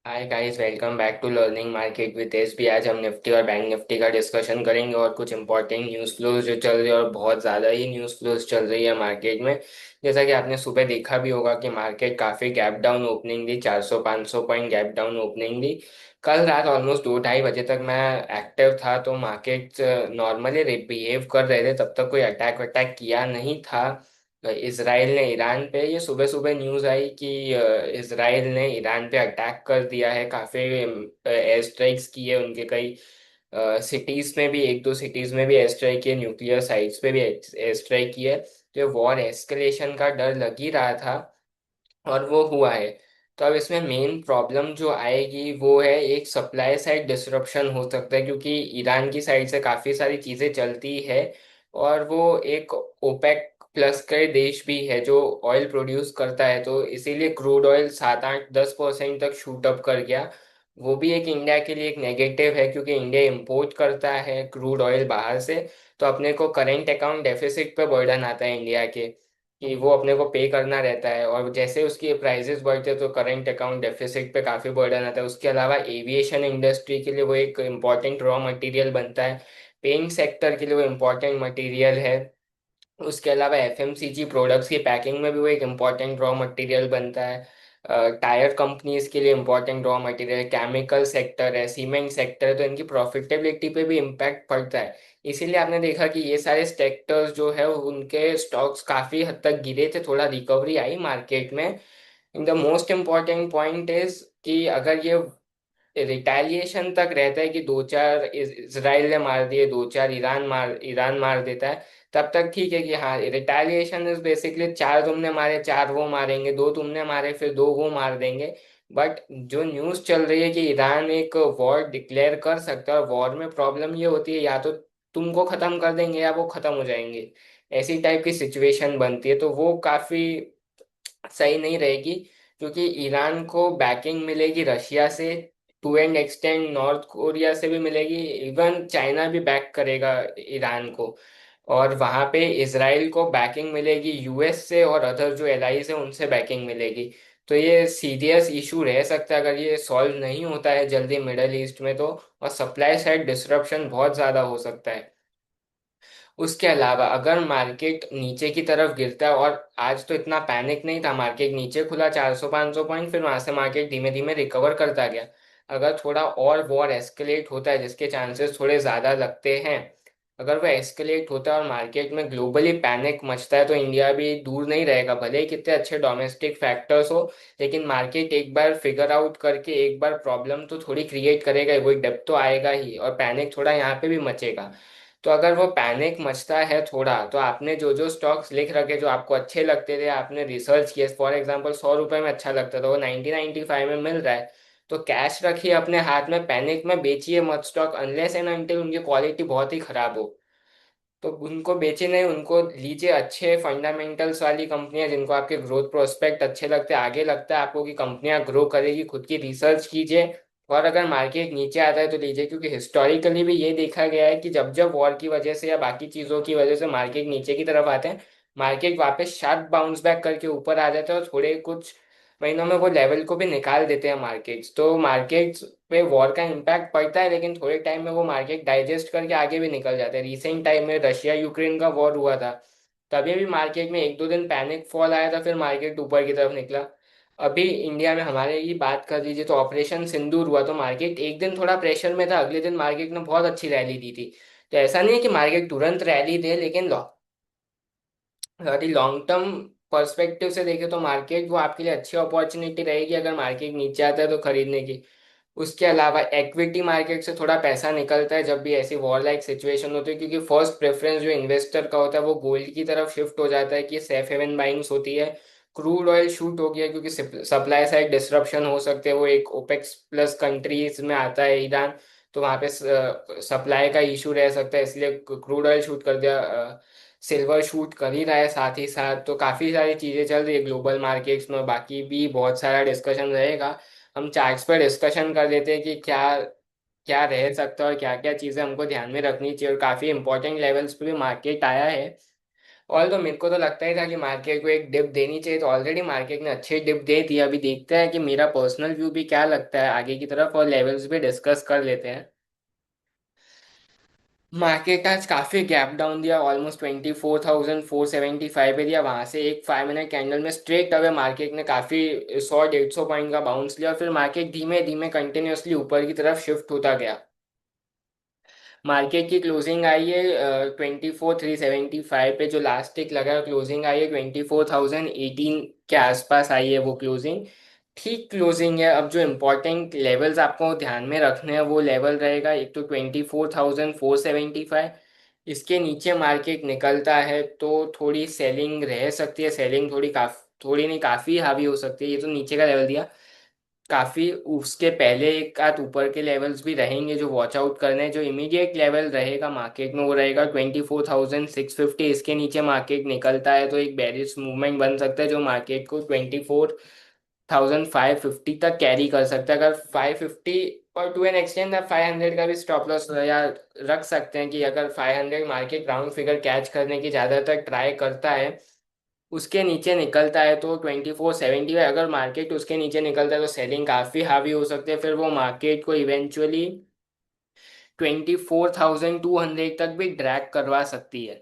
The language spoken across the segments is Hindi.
Hi guys, welcome back to learning market with SB. आज हम निफ्टी और बैंक निफ्टी का डिस्कशन करेंगे और कुछ इंपॉर्टेंट न्यूज़ फ्लोज जो चल रही है, और बहुत ज़्यादा ही न्यूज़ फ्लोज चल रही है मार्केट में। जैसा कि आपने सुबह देखा भी होगा कि मार्केट काफ़ी गैप डाउन ओपनिंग दी, 400-500 पॉइंट गैप डाउन ओपनिंग दी। कल रात ऑलमोस्ट 2-2:30 बजे तक मैं एक्टिव था, तो मार्केट नॉर्मली बिहेव कर रहे थे, तब तक कोई अटैक वटैक किया नहीं था। इसराइल ने ईरान पे, ये सुबह सुबह न्यूज़ आई कि इसराइल ने ईरान पे अटैक कर दिया है, काफ़ी एयर स्ट्राइक्स किए उनके कई सिटीज़ में भी, एक दो सिटीज़ में भी एयर स्ट्राइक किए, न्यूक्लियर साइट्स पे भी एयर स्ट्राइक किए। तो वॉर एस्केलेशन का डर लग ही रहा था, और वो हुआ है। तो अब इसमें मेन प्रॉब्लम जो आएगी वो है, एक सप्लाई साइड डिसरप्शन हो सकता है, क्योंकि ईरान की साइड से काफ़ी सारी चीज़ें चलती है। और वो एक ओपेक प्लस के देश भी है जो ऑयल प्रोड्यूस करता है, तो इसीलिए क्रूड ऑयल 7-8-10% तक शूट अप कर गया। वो भी एक इंडिया के लिए एक नेगेटिव है, क्योंकि इंडिया इंपोर्ट करता है क्रूड ऑयल बाहर से। तो अपने को करेंट अकाउंट डेफिसिट पे बर्डन आता है इंडिया के, कि वो अपने को पे करना रहता है, और जैसे उसकी प्राइसेस बढ़ते हैं तो करंट अकाउंट डेफिसिट पे काफ़ी बर्डन आता है। उसके अलावा एविएशन इंडस्ट्री के लिए वो एक इम्पॉर्टेंट रॉ मटेरियल बनता है, पेंट सेक्टर के लिए वो इम्पॉर्टेंट मटेरियल है। उसके अलावा एफएमसीजी प्रोडक्ट्स की पैकिंग में भी वो एक इम्पॉर्टेंट रॉ मटेरियल बनता है। टायर कंपनीज के लिए important raw material, chemical sector है, सीमेंट सेक्टर है, तो इनकी प्रॉफिटेबिलिटी पे भी इम्पैक्ट पड़ता है। इसीलिए आपने देखा कि ये सारे सेक्टर्स जो है उनके स्टॉक्स काफ़ी हद तक गिरे थे, थोड़ा रिकवरी आई मार्केट में। The most important point is कि अगर ये रिटेलिएशन तक रहता है कि दो चार इसराइल ने मार दिए, दो चार ईरान मार देता है, तब तक ठीक है कि हाँ, रिटेलिएशन इज बेसिकली चार तुमने मारे चार वो मारेंगे, दो तुमने मारे फिर दो वो मार देंगे। बट जो न्यूज़ चल रही है कि ईरान एक वॉर डिक्लेयर कर सकता है, और वॉर में प्रॉब्लम ये होती है, या तो तुमको खत्म कर देंगे या वो खत्म हो जाएंगे, ऐसी टाइप की सिचुएशन बनती है। तो वो काफी सही नहीं रहेगी, क्योंकि ईरान को बैकिंग मिलेगी रशिया से, to an extent North Korea से भी मिलेगी, इवन चाइना भी बैक करेगा ईरान को। और वहां पे इसराइल को बैकिंग मिलेगी यूएस से, और अदर जो एलाइज है उनसे बैकिंग मिलेगी। तो ये सीरियस इशू रह सकता है अगर ये सॉल्व नहीं होता है जल्दी मिडल ईस्ट में तो। और सप्लाई साइड डिसरप्शन बहुत ज्यादा हो सकता है। उसके अलावा अगर मार्केट नीचे की तरफ गिरता है, और आज तो इतना पैनिक नहीं था, मार्केट नीचे खुला 400-500 पॉइंट, फिर वहां से मार्केट धीमे धीमे रिकवर करता गया। अगर थोड़ा और वॉर एस्केलेट होता है, जिसके चांसेस थोड़े ज्यादा लगते हैं, अगर वो एस्केलेट होता है और मार्केट में ग्लोबली पैनिक मचता है, तो इंडिया भी दूर नहीं रहेगा, भले ही कितने अच्छे डोमेस्टिक फैक्टर्स हो। लेकिन मार्केट एक बार फिगर आउट करके एक बार प्रॉब्लम तो थोड़ी क्रिएट करेगा ही, वो एक डेप्थ तो आएगा ही, और पैनिक थोड़ा यहाँ पे भी मचेगा। तो अगर वो पैनिक मचता है थोड़ा, तो आपने जो जो स्टॉक्स लिख रखे जो आपको अच्छे लगते थे, आपने रिसर्च किए, फॉर एग्जांपल 100 रुपए में अच्छा लगता था, वो 90-95 में मिल रहा है, तो कैश रखिए अपने हाथ में, पैनिक में बेचिए मत स्टॉक, अनलेस एंड अनटिल उनकी क्वालिटी बहुत ही खराब हो। तो उनको बेचे नहीं, उनको लीजिए, अच्छे फंडामेंटल्स वाली कंपनियां जिनको आपके ग्रोथ प्रोस्पेक्ट अच्छे लगते हैं, आगे लगता है आपको कि कंपनियां ग्रो करेगी, खुद की रिसर्च कीजिए। और अगर मार्केट नीचे आता है तो लीजिए, क्योंकि हिस्टोरिकली भी ये देखा गया है कि जब जब वॉर की वजह से या बाकी चीज़ों की वजह से मार्केट नीचे की तरफ आते हैं, मार्केट वापस शार्प बाउंस बैक करके ऊपर आ जाता है, और थोड़े कुछ महीनों में वो लेवल को भी निकाल देते हैं मार्केट्स। तो मार्केट्स पे वॉर का इम्पैक्ट पड़ता है, लेकिन थोड़े टाइम में वो मार्केट डाइजेस्ट करके आगे भी निकल जाते हैं। रिसेंट टाइम में रशिया यूक्रेन का वॉर हुआ था, तभी भी मार्केट में एक दो दिन पैनिक फॉल आया था, फिर मार्केट ऊपर की तरफ निकला। अभी इंडिया में हमारे ही बात कर लीजिए, तो ऑपरेशन सिंदूर हुआ तो मार्केट एक दिन थोड़ा प्रेशर में था, अगले दिन मार्केट ने बहुत अच्छी रैली दी थी। तो ऐसा नहीं है कि मार्केट तुरंत रैली दे, लेकिन यदि लॉन्ग टर्म पर्सपेक्टिव से देखें तो मार्केट वो आपके लिए अच्छी अपॉर्चुनिटी रहेगी अगर मार्केट नीचे आता है तो खरीदने की। उसके अलावा इक्विटी मार्केट से थोड़ा पैसा निकलता है जब भी ऐसी वॉर लाइक सिचुएशन होती है, क्योंकि फर्स्ट प्रेफरेंस जो इन्वेस्टर का होता है वो गोल्ड की तरफ शिफ्ट हो जाता है, कि सेफ हेवन बाइंग्स होती है। क्रूड ऑयल शूट हो गया क्योंकि सप्लाई साइड डिसरप्शन हो सकते हैं, वो एक ओपेक्स प्लस कंट्रीज में आता है ईरान, तो वहाँ पे सप्लाई का इशू रह सकता है, इसलिए क्रूड ऑयल शूट कर दिया। सिल्वर शूट कर ही रहा है साथ ही साथ, तो काफ़ी सारी चीज़ें चल रही है ग्लोबल मार्केट्स में, बाकी भी बहुत सारा डिस्कशन रहेगा। हम चार्ट्स पर डिस्कशन कर लेते हैं कि क्या क्या रह सकता है और क्या क्या चीज़ें हमको ध्यान में रखनी चाहिए, और काफ़ी इंपॉर्टेंट लेवल्स पे भी मार्केट आया है। और तो मेरे को तो लगता ही था कि मार्केट को एक डिप देनी चाहिए, तो ऑलरेडी मार्केट ने अच्छी डिप दे दी। अभी देखते हैं कि मेरा पर्सनल व्यू भी क्या लगता है आगे की तरफ, और लेवल्स भी डिस्कस कर लेते हैं। मार्केट आज काफी गैप डाउन दिया, ऑलमोस्ट 24,475 पे दिया। वहां से एक 5 मिनट कैंडल में स्ट्रेट अवे मार्केट ने काफी 100-150 पॉइंट का बाउंस लिया, और फिर मार्केट धीमे धीमे कंटिन्यूअसली ऊपर की तरफ शिफ्ट होता गया। मार्केट की क्लोजिंग आई है 24,375 पे, जो लास्ट टिक लगा क्लोजिंग आई है 24,018 के आसपास आई है वो क्लोजिंग। ठीक क्लोजिंग है। अब जो इम्पोर्टेंट लेवल्स आपको ध्यान में रखने हैं वो लेवल रहेगा, एक तो 24,475। इसके नीचे मार्केट निकलता है तो थोड़ी सेलिंग रह सकती है, सेलिंग थोड़ी नहीं काफी हावी हो सकती है। ये तो नीचे का लेवल दिया, काफी उसके पहले एक आध ऊपर के लेवल्स भी रहेंगे जो वॉच आउट करने हैं। जो इमीडिएट लेवल रहेगा मार्केट में वो रहेगा 24,650। इसके नीचे मार्केट निकलता है तो एक बेरिश मूवमेंट बन सकता है जो मार्केट को 24,550 तक कैरी कर सकता है। अगर 550, और टू एन एक्सटेंड आप 500 का भी स्टॉप लॉस या रख सकते हैं कि अगर 500 मार्केट राउंड फिगर कैच करने की ज़्यादातर ट्राई करता है, उसके नीचे निकलता है तो 2470 है। अगर मार्केट उसके नीचे निकलता है तो सेलिंग काफी हावी हो सकती है, फिर वो मार्केट को इवेंचुअली 24,200 तक भी ड्रैग करवा सकती है।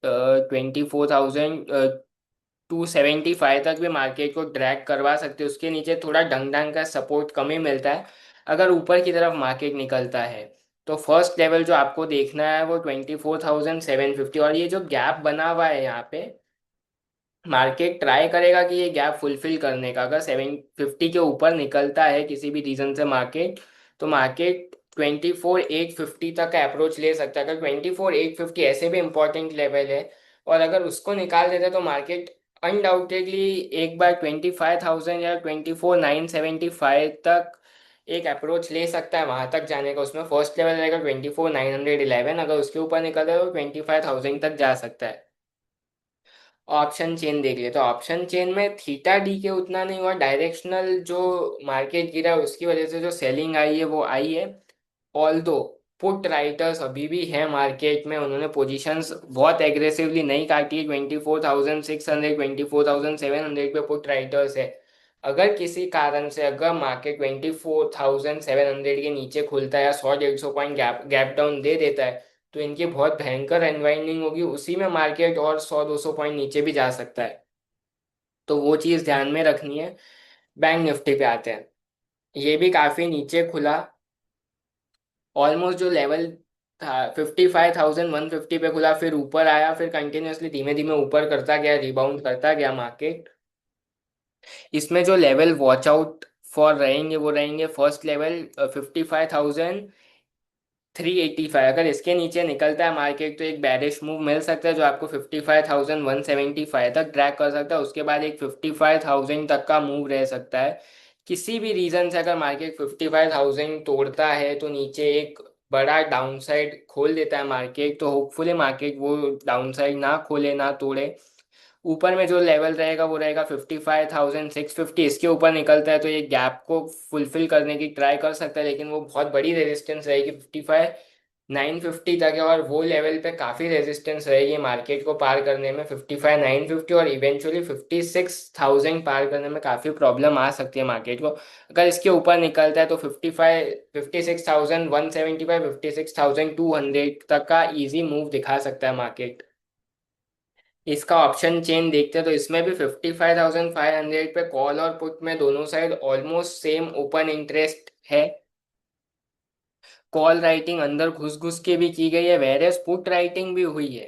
24,275 तक भी मार्केट को ड्रैग करवा सकते हैं। उसके नीचे थोड़ा ढंग ढंग का सपोर्ट कम ही मिलता है अगर ऊपर की तरफ मार्केट निकलता है। तो फर्स्ट लेवल जो आपको देखना है वो 24,750, और ये जो गैप बना हुआ है यहाँ पे, मार्केट ट्राई करेगा कि ये गैप फुलफिल करने का। अगर 750 के ऊपर निकलता है किसी भी रीजन से मार्केट, तो मार्केट 24,850 तक का अप्रोच ले सकता है। अगर 24,850 ऐसे भी इंपॉर्टेंट लेवल है, और अगर उसको निकाल देता है तो मार्केट अनडाउटेडली एक बार 25,000 या 24,975 तक एक अप्रोच ले सकता है वहां तक जाने का। उसमें फर्स्ट लेवल रहेगा 24,911, अगर उसके ऊपर निकलता है तो 25,000 तक जा सकता है। ऑप्शन चेन देख लिए तो ऑप्शन चेन में थीटा डी के उतना नहीं हुआ, डायरेक्शनल जो मार्केट गिरा उसकी वजह से जो सेलिंग आई है वो आई है। ऑल दो पुट राइटर्स अभी भी है मार्केट में, उन्होंने पोजीशंस बहुत एग्रेसिवली नहीं काटी है। 24,600, 24,700 पे पुट राइटर्स है। अगर किसी कारण से अगर मार्केट 24,700 के नीचे खुलता है या 100-150 पॉइंट गैप गैप डाउन दे देता है, तो इनकी बहुत भयंकर अनवाइंडिंग होगी, उसी में मार्केट और 100-200 पॉइंट नीचे भी जा सकता है। तो वो चीज़ ध्यान में रखनी है। बैंक निफ्टी पे आते हैं। ये भी काफ़ी नीचे खुला, ऑलमोस्ट जो लेवल था 55,150 पे खुला, फिर ऊपर आया, फिर कंटिन्यूअसली धीमे धीमे ऊपर करता गया, रिबाउंड करता गया मार्केट। इसमें जो लेवल वॉच आउट फॉर रहेंगे वो रहेंगे, फर्स्ट लेवल 55,385। अगर इसके नीचे निकलता है मार्केट तो एक बैरिश मूव मिल सकता है जो आपको 55,175 तक ड्रैग कर सकता है। उसके बाद एक 55,000 तक का मूव रह सकता है। किसी भी रीजन से अगर मार्केट 55,000 तोड़ता है तो नीचे एक बड़ा डाउनसाइड खोल देता है मार्केट, तो होपफुली मार्केट वो डाउनसाइड ना खोले ना तोड़े। ऊपर में जो लेवल रहेगा वो रहेगा 55,650। इसके ऊपर निकलता है तो ये गैप को फुलफिल करने की ट्राई कर सकता है, लेकिन वो बहुत बड़ी रेजिस्टेंस रहेगी 55,950 तक है, और वो लेवल पे काफ़ी रेजिस्टेंस रहेगी मार्केट को पार करने में 55,950, और इवेंचुअली 56,000 पार करने में काफ़ी प्रॉब्लम आ सकती है मार्केट को। अगर इसके ऊपर निकलता है तो 56,175, 56,200 तक का इजी मूव दिखा सकता है मार्केट। इसका ऑप्शन चेन देखते हैं तो इसमें भी 55,500 पे कॉल और पुट में दोनों side almost same open interest है। कॉल राइटिंग अंदर घुस घुस के भी की गई है, वेरियस पुट राइटिंग भी हुई है।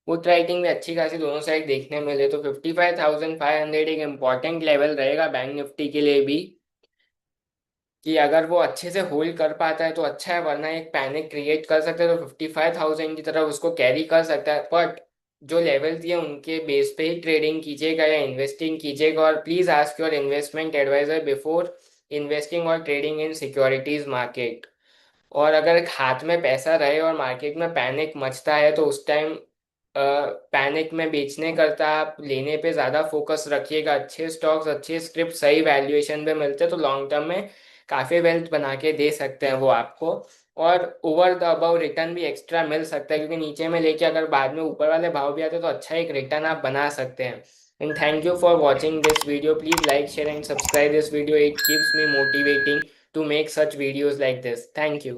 पुट राइटिंग में अच्छी खासी दोनों साइड देखने मिले, तो 55,500 एक इम्पॉर्टेंट लेवल रहेगा बैंक निफ्टी के लिए भी, कि अगर वो अच्छे से होल्ड कर पाता है तो अच्छा है, वरना एक पैनिक क्रिएट कर सकता है। तो 55,000 की तरफ उसको कैरी कर सकता है, बट जो लेवल दिए उनके बेस पे ही ट्रेडिंग कीजिएगा या इन्वेस्टिंग कीजिएगा, और please ask your investment advisor before investing और ट्रेडिंग इन सिक्योरिटीज मार्केट। और अगर हाथ में पैसा रहे और मार्केट में पैनिक मचता है तो उस टाइम पैनिक में बेचने करता आप लेने पे ज़्यादा फोकस रखिएगा। अच्छे स्टॉक्स अच्छे स्क्रिप्ट सही वैल्यूएशन पे मिलते हैं तो लॉन्ग टर्म में काफ़ी वेल्थ बना के दे सकते हैं वो आपको। और ओवर द अबाउ रिटर्न भी एक्स्ट्रा मिल सकता है, क्योंकि नीचे में लेके अगर बाद में ऊपर वाले भाव भी आते हैं तो अच्छा एक रिटर्न आप बना सकते हैं। And thank you for watching this video, please like share and subscribe this video, it keeps me motivating to make such videos like this. Thank you.